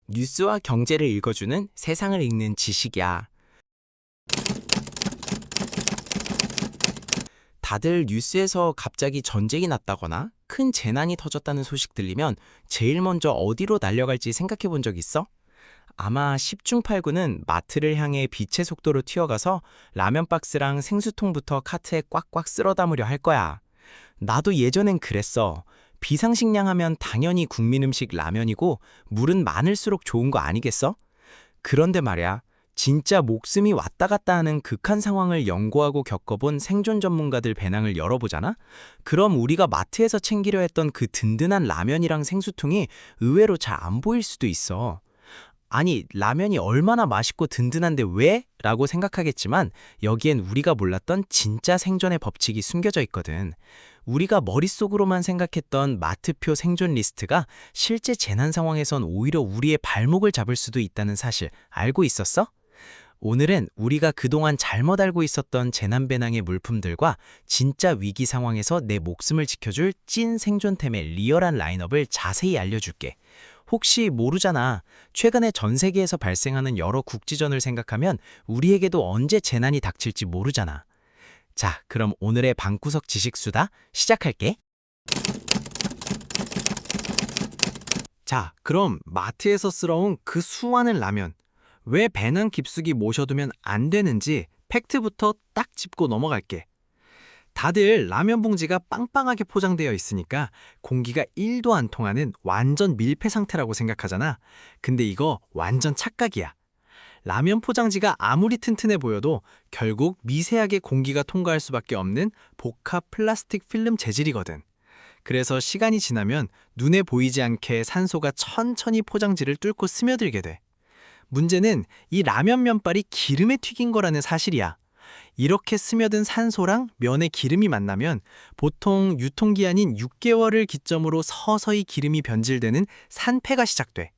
뉴스와 경제를 읽어주는 세상을 읽는 지식이야. 다들 뉴스에서 갑자기 전쟁이 났다거나 큰 재난이 터졌다는 소식 들리면 제일 먼저 어디로 날려갈지 생각해 본 적 있어? 아마 10중 8구는 마트를 향해 빛의 속도로 튀어가서 라면 박스랑 생수통부터 카트에 꽉꽉 쓸어 담으려 할 거야. 나도 예전엔 그랬어. 비상식량 하면 당연히 국민 음식 라면이고 물은 많을수록 좋은 거 아니겠어? 그런데 말이야, 진짜 목숨이 왔다 갔다 하는 극한 상황을 연구하고 겪어본 생존 전문가들 배낭을 열어보잖아? 그럼 우리가 마트에서 챙기려 했던 그 든든한 라면이랑 생수통이 의외로 잘 안 보일 수도 있어. 아니, 라면이 얼마나 맛있고 든든한데 왜? 라고 생각하겠지만 여기엔 우리가 몰랐던 진짜 생존의 법칙이 숨겨져 있거든. 우리가 머릿속으로만 생각했던 마트표 생존 리스트가 실제 재난 상황에선 오히려 우리의 발목을 잡을 수도 있다는 사실 알고 있었어? 오늘은 우리가 그동안 잘못 알고 있었던 재난 배낭의 물품들과 진짜 위기 상황에서 내 목숨을 지켜줄 찐 생존템의 리얼한 라인업을 자세히 알려줄게. 혹시 모르잖아. 최근에 전 세계에서 발생하는 여러 국지전을 생각하면 우리에게도 언제 재난이 닥칠지 모르잖아. 자, 그럼 오늘의 방구석 지식수다 시작할게. 자, 그럼 마트에서 쓸어온 그 수많은 라면. 왜 배낭 깊숙이 모셔두면 안 되는지 팩트부터 딱 짚고 넘어갈게. 다들 라면 봉지가 빵빵하게 포장되어 있으니까 공기가 1도 안 통하는 완전 밀폐 상태라고 생각하잖아. 근데 이거 완전 착각이야. 라면 포장지가 아무리 튼튼해 보여도 결국 미세하게 공기가 통과할 수밖에 없는 복합 플라스틱 필름 재질이거든. 그래서 시간이 지나면 눈에 보이지 않게 산소가 천천히 포장지를 뚫고 스며들게 돼. 문제는 이 라면 면발이 기름에 튀긴 거라는 사실이야. 이렇게 스며든 산소랑 면의 기름이 만나면 보통 유통기한인 6개월을 기점으로 서서히 기름이 변질되는 산패가 시작돼.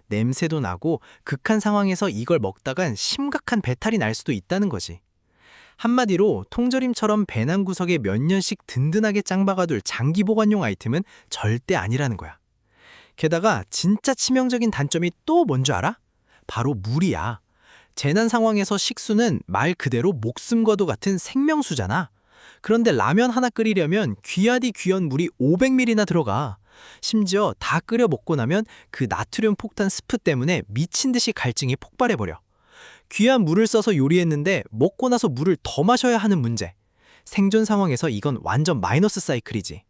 냄새도 나고 극한 상황에서 이걸 먹다간 심각한 배탈이 날 수도 있다는 거지. 한마디로 통조림처럼 배낭 구석에 몇 년씩 든든하게 짱 박아둘 장기 보관용 아이템은 절대 아니라는 거야. 게다가 진짜 치명적인 단점이 또 뭔 줄 알아? 바로 물이야. 재난 상황에서 식수는 말 그대로 목숨과도 같은 생명수잖아. 그런데 라면 하나 끓이려면 귀하디 귀한 물이 500ml나 들어가. 심지어 다 끓여 먹고 나면 그 나트륨 폭탄 스프 때문에 미친 듯이 갈증이 폭발해버려. 귀한 물을 써서 요리했는데 먹고 나서 물을 더 마셔야 하는 문제. 생존 상황에서 이건 완전 마이너스 사이클이지.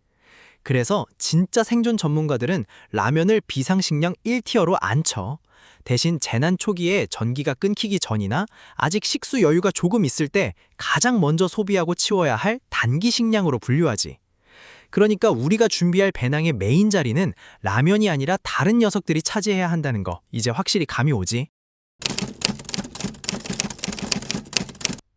그래서 진짜 생존 전문가들은 라면을 비상식량 1티어로 안 쳐. 대신 재난 초기에 전기가 끊기기 전이나 아직 식수 여유가 조금 있을 때 가장 먼저 소비하고 치워야 할 단기 식량으로 분류하지. 그러니까 우리가 준비할 배낭의 메인 자리는 라면이 아니라 다른 녀석들이 차지해야 한다는 거 이제 확실히 감이 오지.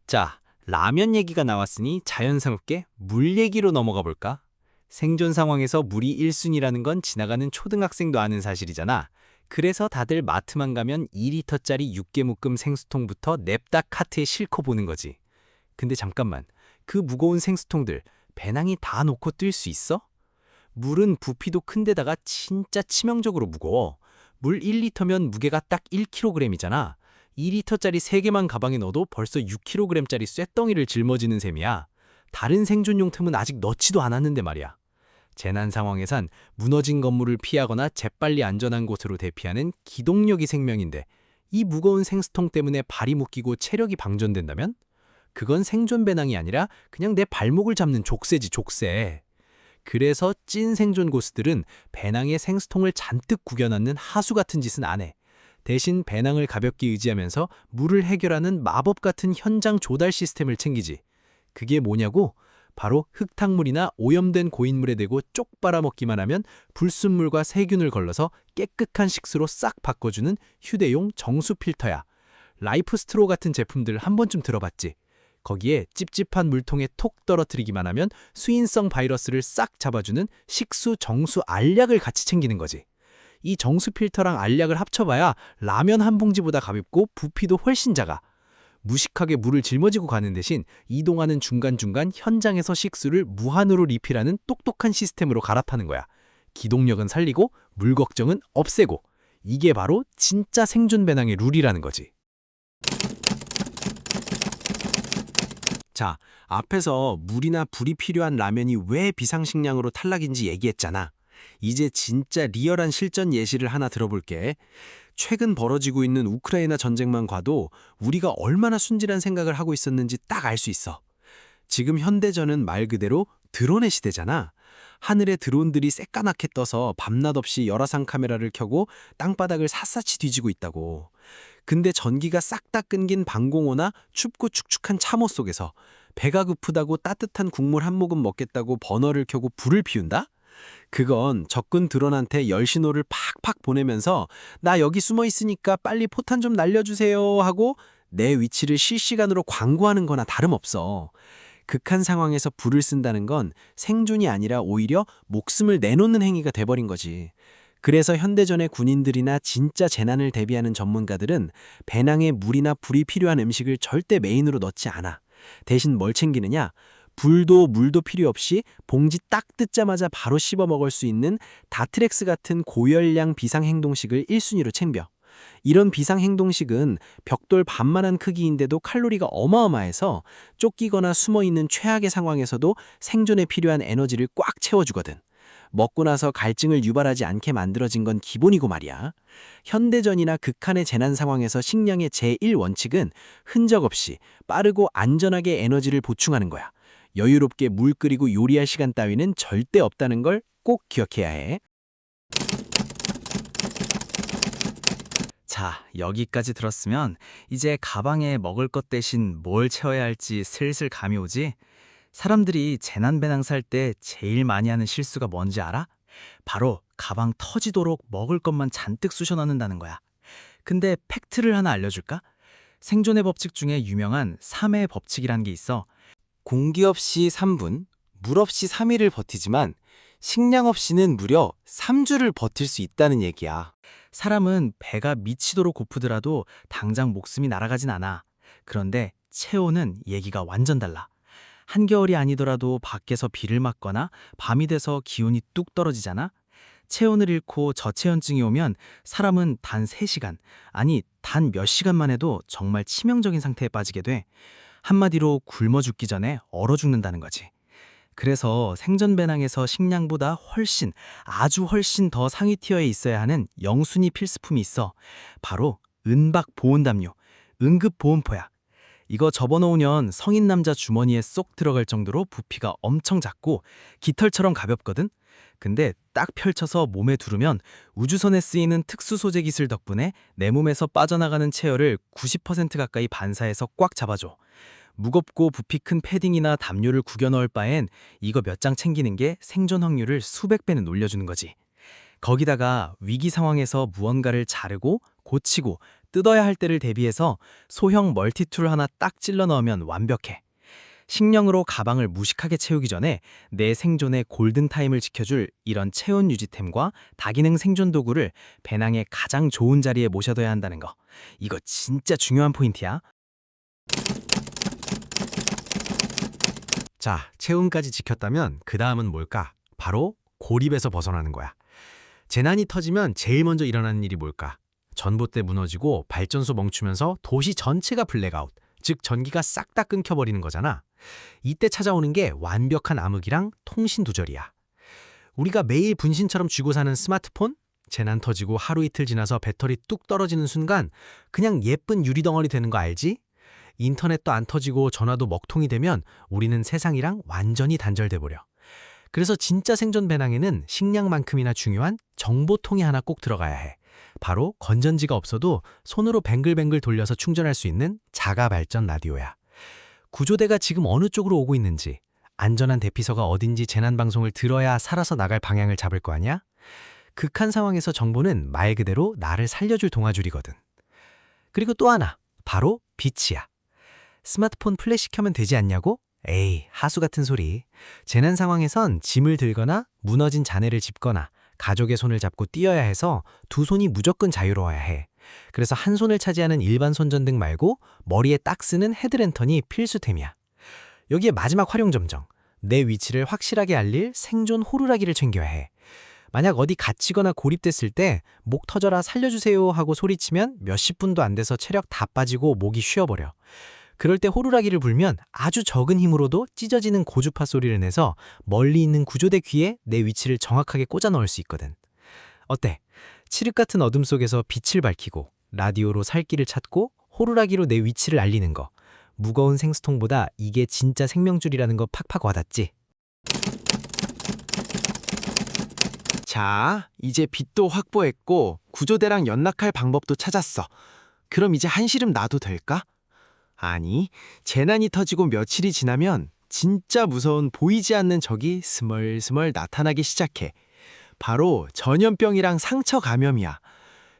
자, 라면 얘기가 나왔으니 자연스럽게 물 얘기로 넘어가 볼까? 생존 상황에서 물이 1순위라는 건 지나가는 초등학생도 아는 사실이잖아. 그래서 다들 마트만 가면 2리터짜리 6개 묶음 생수통부터 냅다 카트에 싣고 보는 거지. 근데 잠깐만, 그 무거운 생수통들 배낭이 다 놓고 뛸 수 있어? 물은 부피도 큰데다가 진짜 치명적으로 무거워. 물 1리터면 무게가 딱 1kg이잖아. 2리터짜리 3개만 가방에 넣어도 벌써 6kg짜리 쇳덩이를 짊어지는 셈이야. 다른 생존용 틈은 아직 넣지도 않았는데 말이야. 재난 상황에선 무너진 건물을 피하거나 재빨리 안전한 곳으로 대피하는 기동력이 생명인데 이 무거운 생수통 때문에 발이 묶이고 체력이 방전된다면? 그건 생존 배낭이 아니라 그냥 내 발목을 잡는 족쇄지, 족쇄. 그래서 찐 생존 고수들은 배낭에 생수통을 잔뜩 구겨넣는 하수 같은 짓은 안 해. 대신 배낭을 가볍게 의지하면서 물을 해결하는 마법 같은 현장 조달 시스템을 챙기지. 그게 뭐냐고? 바로 흙탕물이나 오염된 고인물에 대고 쪽 빨아먹기만 하면 불순물과 세균을 걸러서 깨끗한 식수로 싹 바꿔주는 휴대용 정수 필터야. 라이프 스트로 같은 제품들 한 번쯤 들어봤지? 거기에 찝찝한 물통에 톡 떨어뜨리기만 하면 수인성 바이러스를 싹 잡아주는 식수 정수 알약을 같이 챙기는 거지. 이 정수 필터랑 알약을 합쳐봐야 라면 한 봉지보다 가볍고 부피도 훨씬 작아. 무식하게 물을 짊어지고 가는 대신 이동하는 중간중간 현장에서 식수를 무한으로 리필하는 똑똑한 시스템으로 갈아타는 거야. 기동력은 살리고 물 걱정은 없애고. 이게 바로 진짜 생존 배낭의 룰이라는 거지. 자, 앞에서 물이나 불이 필요한 라면이 왜 비상식량으로 탈락인지 얘기했잖아. 이제 진짜 리얼한 실전 예시를 하나 들어볼게. 최근 벌어지고 있는 우크라이나 전쟁만 봐도 우리가 얼마나 순진한 생각을 하고 있었는지 딱 알 수 있어. 지금 현대전은 말 그대로 드론의 시대잖아. 하늘에 드론들이 새까맣게 떠서 밤낮 없이 열화상 카메라를 켜고 땅바닥을 샅샅이 뒤지고 있다고. 근데 전기가 싹 다 끊긴 방공호나 춥고 축축한 참호 속에서 배가 고프다고 따뜻한 국물 한 모금 먹겠다고 버너를 켜고 불을 피운다? 그건 적군 드론한테 열신호를 팍팍 보내면서 나 여기 숨어 있으니까 빨리 포탄 좀 날려주세요 하고 내 위치를 실시간으로 광고하는 거나 다름없어. 극한 상황에서 불을 쓴다는 건 생존이 아니라 오히려 목숨을 내놓는 행위가 돼버린 거지. 그래서 현대전의 군인들이나 진짜 재난을 대비하는 전문가들은 배낭에 물이나 불이 필요한 음식을 절대 메인으로 넣지 않아. 대신 뭘 챙기느냐? 불도 물도 필요 없이 봉지 딱 뜯자마자 바로 씹어 먹을 수 있는 다트렉스 같은 고열량 비상행동식을 1순위로 챙겨. 이런 비상행동식은 벽돌 반만한 크기인데도 칼로리가 어마어마해서 쫓기거나 숨어있는 최악의 상황에서도 생존에 필요한 에너지를 꽉 채워주거든. 먹고 나서 갈증을 유발하지 않게 만들어진 건 기본이고 말이야. 현대전이나 극한의 재난 상황에서 식량의 제1원칙은 흔적 없이 빠르고 안전하게 에너지를 보충하는 거야. 여유롭게 물 끓이고 요리할 시간 따위는 절대 없다는 걸 꼭 기억해야 해. 자, 여기까지 들었으면 이제 가방에 먹을 것 대신 뭘 채워야 할지 슬슬 감이 오지? 사람들이 재난 배낭 살 때 제일 많이 하는 실수가 뭔지 알아? 바로 가방 터지도록 먹을 것만 잔뜩 쑤셔 넣는다는 거야. 근데 팩트를 하나 알려줄까? 생존의 법칙 중에 유명한 3의 법칙이라는 게 있어. 공기 없이 3분, 물 없이 3일을 버티지만 식량 없이는 무려 3주를 버틸 수 있다는 얘기야. 사람은 배가 미치도록 고프더라도 당장 목숨이 날아가진 않아. 그런데 체온은 얘기가 완전 달라. 한겨울이 아니더라도 밖에서 비를 맞거나 밤이 돼서 기온이 뚝 떨어지잖아. 체온을 잃고 저체온증이 오면 사람은 단 3시간, 아니 단 몇 시간만 해도 정말 치명적인 상태에 빠지게 돼. 한마디로 굶어 죽기 전에 얼어 죽는다는 거지. 그래서 생존 배낭에서 식량보다 훨씬, 아주 훨씬 더 상위 티어에 있어야 하는 영순위 필수품이 있어. 바로 은박 보온담요, 응급 보온포야. 이거 접어놓으면 성인 남자 주머니에 쏙 들어갈 정도로 부피가 엄청 작고 깃털처럼 가볍거든? 근데 딱 펼쳐서 몸에 두르면 우주선에 쓰이는 특수 소재 기술 덕분에 내 몸에서 빠져나가는 체열을 90% 가까이 반사해서 꽉 잡아줘. 무겁고 부피 큰 패딩이나 담요를 구겨 넣을 바엔 이거 몇 장 챙기는 게 생존 확률을 수백 배는 올려주는 거지. 거기다가 위기 상황에서 무언가를 자르고 고치고 뜯어야 할 때를 대비해서 소형 멀티툴 하나 딱 찔러 넣으면 완벽해. 식량으로 가방을 무식하게 채우기 전에 내 생존의 골든타임을 지켜줄 이런 체온 유지템과 다기능 생존 도구를 배낭의 가장 좋은 자리에 모셔둬야 한다는 거. 이거 진짜 중요한 포인트야. 자, 체온까지 지켰다면 그 다음은 뭘까? 바로 고립에서 벗어나는 거야. 재난이 터지면 제일 먼저 일어나는 일이 뭘까? 전봇대 무너지고 발전소 멈추면서 도시 전체가 블랙아웃, 즉 전기가 싹 다 끊겨버리는 거잖아. 이때 찾아오는 게 완벽한 암흑이랑 통신 두절이야. 우리가 매일 분신처럼 쥐고 사는 스마트폰? 재난 터지고 하루 이틀 지나서 배터리 뚝 떨어지는 순간 그냥 예쁜 유리덩어리 되는 거 알지? 인터넷도 안 터지고 전화도 먹통이 되면 우리는 세상이랑 완전히 단절돼 버려. 그래서 진짜 생존 배낭에는 식량만큼이나 중요한 정보통이 하나 꼭 들어가야 해. 바로 건전지가 없어도 손으로 뱅글뱅글 돌려서 충전할 수 있는 자가 발전 라디오야. 구조대가 지금 어느 쪽으로 오고 있는지, 안전한 대피소가 어딘지 재난방송을 들어야 살아서 나갈 방향을 잡을 거 아니야? 극한 상황에서 정보는 말 그대로 나를 살려줄 동아줄이거든. 그리고 또 하나, 바로 빛이야. 스마트폰 플래시 켜면 되지 않냐고? 에이, 하수 같은 소리. 재난 상황에선 짐을 들거나 무너진 잔해를 짚거나 가족의 손을 잡고 뛰어야 해서 두 손이 무조건 자유로워야 해. 그래서 한 손을 차지하는 일반 손전등 말고 머리에 딱 쓰는 헤드랜턴이 필수템이야. 여기에 마지막 활용 점정. 내 위치를 확실하게 알릴 생존 호루라기를 챙겨야 해. 만약 어디 갇히거나 고립됐을 때 목 터져라 살려주세요 하고 소리치면 몇십 분도 안 돼서 체력 다 빠지고 목이 쉬어버려. 그럴 때 호루라기를 불면 아주 적은 힘으로도 찢어지는 고주파 소리를 내서 멀리 있는 구조대 귀에 내 위치를 정확하게 꽂아 넣을 수 있거든. 어때? 칠흑 같은 어둠 속에서 빛을 밝히고 라디오로 살 길을 찾고 호루라기로 내 위치를 알리는 거. 무거운 생수통보다 이게 진짜 생명줄이라는 거 팍팍 와닿지? 자, 이제 빛도 확보했고 구조대랑 연락할 방법도 찾았어. 그럼 이제 한시름 놔도 될까? 아니, 재난이 터지고 며칠이 지나면 진짜 무서운 보이지 않는 적이 스멀스멀 나타나기 시작해. 바로 전염병이랑 상처 감염이야.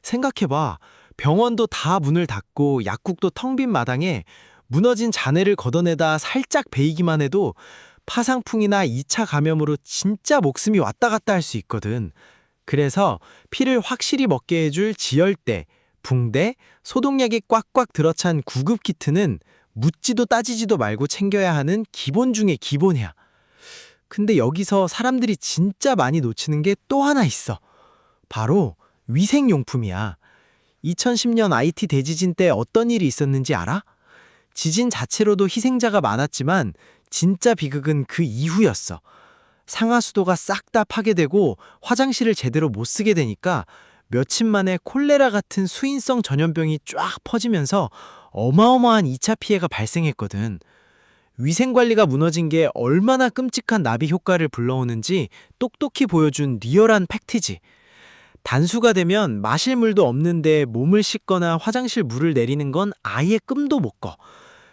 생각해봐. 병원도 다 문을 닫고 약국도 텅 빈 마당에 무너진 잔해를 걷어내다 살짝 베이기만 해도 파상풍이나 2차 감염으로 진짜 목숨이 왔다 갔다 할 수 있거든. 그래서 피를 확실히 먹게 해줄 지혈대, 붕대, 소독약이 꽉꽉 들어찬 구급 키트는 묻지도 따지지도 말고 챙겨야 하는 기본 중에 기본이야. 근데 여기서 사람들이 진짜 많이 놓치는 게 또 하나 있어. 바로 위생용품이야. 2010년 IT 대지진 때 어떤 일이 있었는지 알아? 지진 자체로도 희생자가 많았지만 진짜 비극은 그 이후였어. 상하수도가 싹 다 파괴되고 화장실을 제대로 못 쓰게 되니까 며칠 만에 콜레라 같은 수인성 전염병이 쫙 퍼지면서 어마어마한 2차 피해가 발생했거든. 위생관리가 무너진 게 얼마나 끔찍한 나비 효과를 불러오는지 똑똑히 보여준 리얼한 팩트지. 단수가 되면 마실 물도 없는데 몸을 씻거나 화장실 물을 내리는 건 아예 끔도 못 꺼.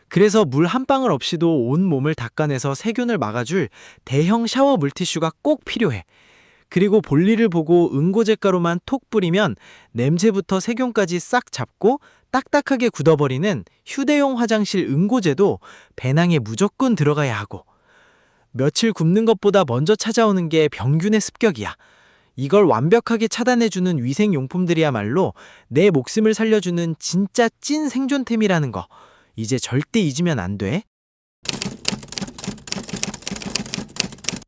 그래서 물 한 방울 없이도 온 몸을 닦아내서 세균을 막아줄 대형 샤워 물티슈가 꼭 필요해. 그리고 볼일을 보고 응고제가루만 톡 뿌리면 냄새부터 세균까지 싹 잡고 딱딱하게 굳어버리는 휴대용 화장실 응고제도 배낭에 무조건 들어가야 하고. 며칠 굶는 것보다 먼저 찾아오는 게 병균의 습격이야. 이걸 완벽하게 차단해주는 위생용품들이야말로 내 목숨을 살려주는 진짜 찐 생존템이라는 거. 이제 절대 잊으면 안 돼.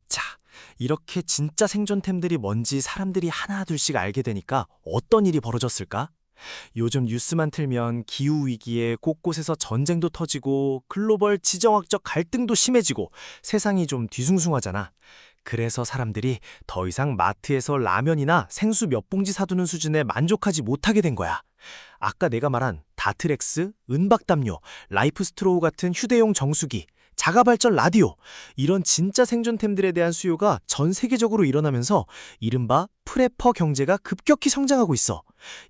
자, 이렇게 진짜 생존템들이 뭔지 사람들이 하나둘씩 알게 되니까 어떤 일이 벌어졌을까? 요즘 뉴스만 틀면 기후위기에 곳곳에서 전쟁도 터지고 글로벌 지정학적 갈등도 심해지고 세상이 좀 뒤숭숭하잖아. 그래서 사람들이 더 이상 마트에서 라면이나 생수 몇 봉지 사두는 수준에 만족하지 못하게 된 거야. 아까 내가 말한 다트렉스, 은박담요, 라이프스트로우 같은 휴대용 정수기, 자가발전 라디오, 이런 진짜 생존템들에 대한 수요가 전 세계적으로 일어나면서 이른바 프레퍼 경제가 급격히 성장하고 있어.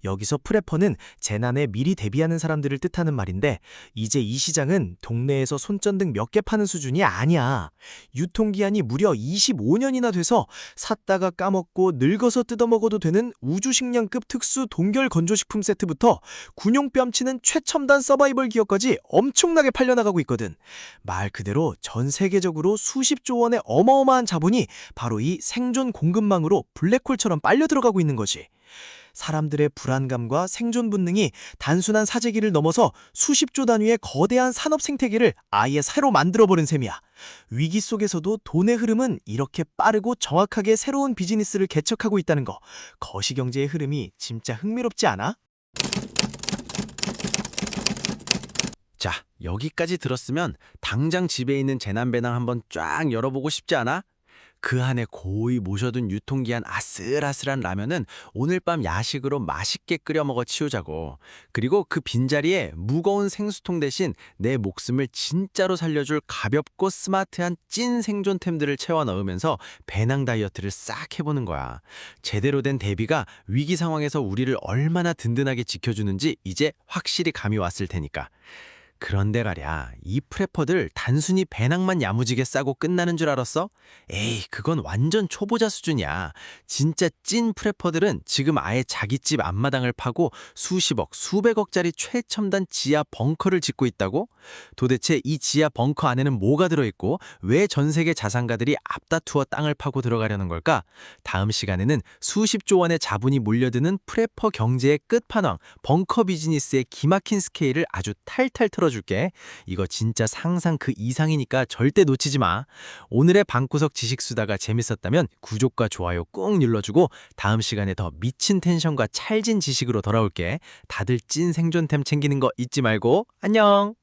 여기서 프레퍼는 재난에 미리 대비하는 사람들을 뜻하는 말인데 이제 이 시장은 동네에서 손전등 몇 개 파는 수준이 아니야. 유통기한이 무려 25년이나 돼서 샀다가 까먹고 늙어서 뜯어먹어도 되는 우주식량급 특수 동결 건조식품 세트부터 군용 뺨치는 최첨단 서바이벌 기어까지 엄청나게 팔려나가고 있거든. 말 그대로 전 세계적으로 수십조 원의 어마어마한 자본이 바로 이 생존 공급망으로 블랙홀처럼 빨려 들어가고 있는 거지. 사람들의 불안감과 생존 본능이 단순한 사재기를 넘어서 수십조 단위의 거대한 산업 생태계를 아예 새로 만들어버린 셈이야. 위기 속에서도 돈의 흐름은 이렇게 빠르고 정확하게 새로운 비즈니스를 개척하고 있다는 거. 거시경제의 흐름이 진짜 흥미롭지 않아? 자, 여기까지 들었으면 당장 집에 있는 재난배낭 한번 쫙 열어보고 싶지 않아? 그 안에 고이 모셔둔 유통기한 아슬아슬한 라면은 오늘 밤 야식으로 맛있게 끓여 먹어 치우자고. 그리고 그 빈자리에 무거운 생수통 대신 내 목숨을 진짜로 살려줄 가볍고 스마트한 찐 생존템들을 채워 넣으면서 배낭 다이어트를 싹 해보는 거야. 제대로 된 대비가 위기 상황에서 우리를 얼마나 든든하게 지켜주는지 이제 확실히 감이 왔을 테니까. 그런데 가랴, 이 프레퍼들 단순히 배낭만 야무지게 싸고 끝나는 줄 알았어? 에이, 그건 완전 초보자 수준이야. 진짜 찐 프레퍼들은 지금 아예 자기 집 앞마당을 파고 수십억, 수백억짜리 최첨단 지하 벙커를 짓고 있다고? 도대체 이 지하 벙커 안에는 뭐가 들어있고 왜 전 세계 자산가들이 앞다투어 땅을 파고 들어가려는 걸까? 다음 시간에는 수십조 원의 자본이 몰려드는 프레퍼 경제의 끝판왕, 벙커 비즈니스의 기막힌 스케일을 아주 탈탈 털어줄게. 풀어줄게. 이거 진짜 상상 그 이상이니까 절대 놓치지 마. 오늘의 방구석 지식수다가 재밌었다면 구독과 좋아요 꾹 눌러주고 다음 시간에 더 미친 텐션과 찰진 지식으로 돌아올게. 다들 찐 생존템 챙기는 거 잊지 말고 안녕!